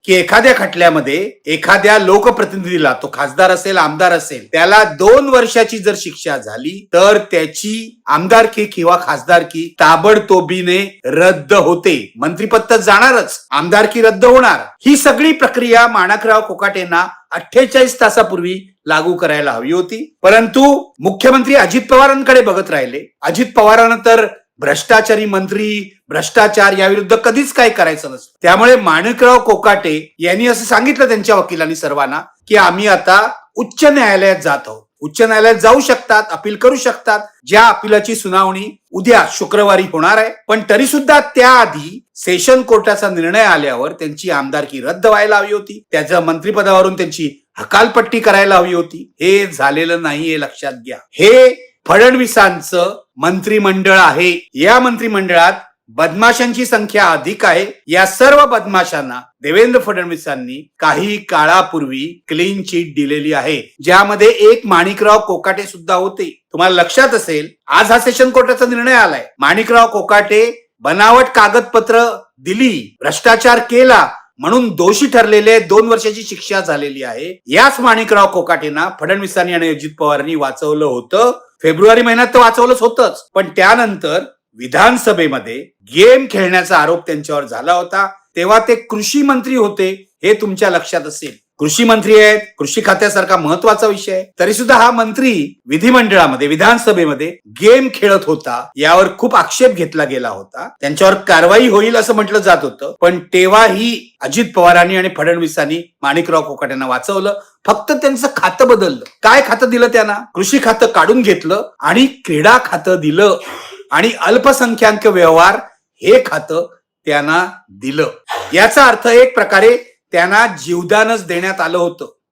की एखाद्या खटल्यामध्ये एखाद्या लोकप्रतिनिधीला, तो खासदार असेल आमदार असेल, त्याला 2 वर्षाची जर शिक्षा झाली तर त्याची आमदारकी किंवा खासदारकी ताबडतोबीने रद्द होते. मंत्रिपद तर जाणारच, आमदारकी रद्द होणार. ही सगळी प्रक्रिया माणिकराव कोकाटेंना 48 तासापूर्वी लागू करायला हवी होती. परंतु मुख्यमंत्री अजित पवारांकडे बघत राहिले. अजित पवारांना तर भ्रष्टाचारी मंत्री, भ्रष्टाचार याविरुद्ध कधीच काही करायचं नसतं. त्यामुळे माणिकराव कोकाटे यांनी असं सांगितलं त्यांच्या वकिलांनी सर्वांना की आम्ही आता उच्च न्यायालयात जात आहोत. उच्च न्यायालयात जाऊ शकतात, अपील करू शकतात. ज्या अपिलाची सुनावणी उद्या शुक्रवारी होणार आहे. पण तरी सुद्धा त्याआधी सेशन कोर्टाचा निर्णय आल्यावर त्यांची आमदारकी रद्द व्हायला हवी होती. त्याच्या मंत्रिपदावरून त्यांची हकालपट्टी करायला हवी होती. हे झालेलं नाही, हे लक्षात घ्या. हे फडणवीसांचं मंत्रिमंडळ आहे. या मंत्रिमंडळात बदमाशांची संख्या अधिक आहे. या सर्व बदमाशांना देवेंद्र फडणवीसांनी काही काळापूर्वी क्लीन चिट दिलेली आहे, ज्यामध्ये एक माणिकराव कोकाटे सुद्धा होते. तुम्हाला लक्षात असेल, आज हा सेशन कोर्टाचा निर्णय आलाय. माणिकराव कोकाटे बनावट कागदपत्र दिली, भ्रष्टाचार केला म्हणून दोषी ठरलेले 2 वर्षाची शिक्षा झालेली आहे. याच माणिकराव कोकाटेंना फडणवीसांनी आणि अजित पवारांनी वाचवलं होतं. फेब्रुवारी महिन्यात तर वाचवलंच होतंच, पण त्यानंतर विधानसभेमध्ये गेम खेळण्याचा आरोप त्यांच्यावर झाला होता. तेव्हा ते कृषी मंत्री होते, हे तुमच्या लक्षात असेल. कृषी मंत्री आहेत, कृषी खात्यासारखा महत्वाचा विषय आहे, तरी सुद्धा हा मंत्री विधिमंडळामध्ये, विधानसभेमध्ये गेम खेळत होता. यावर खूप आक्षेप घेतला गेला होता. त्यांच्यावर कारवाई होईल असं म्हटलं जात होतं. पण तेव्हाही अजित पवारांनी आणि फडणवीसांनी माणिकराव कोकाटेंना वाचवलं. फक्त त्यांचं खातं बदललं. काय खातं दिलं त्यांना? कृषी खातं काढून घेतलं आणि क्रीडा खातं दिलं आणि अल्पसंख्याक व्यवहार हे खातं त्यांना दिलं. याचा अर्थ एक प्रकारे त्यांना जीवदानच देण्यात आलं होतं.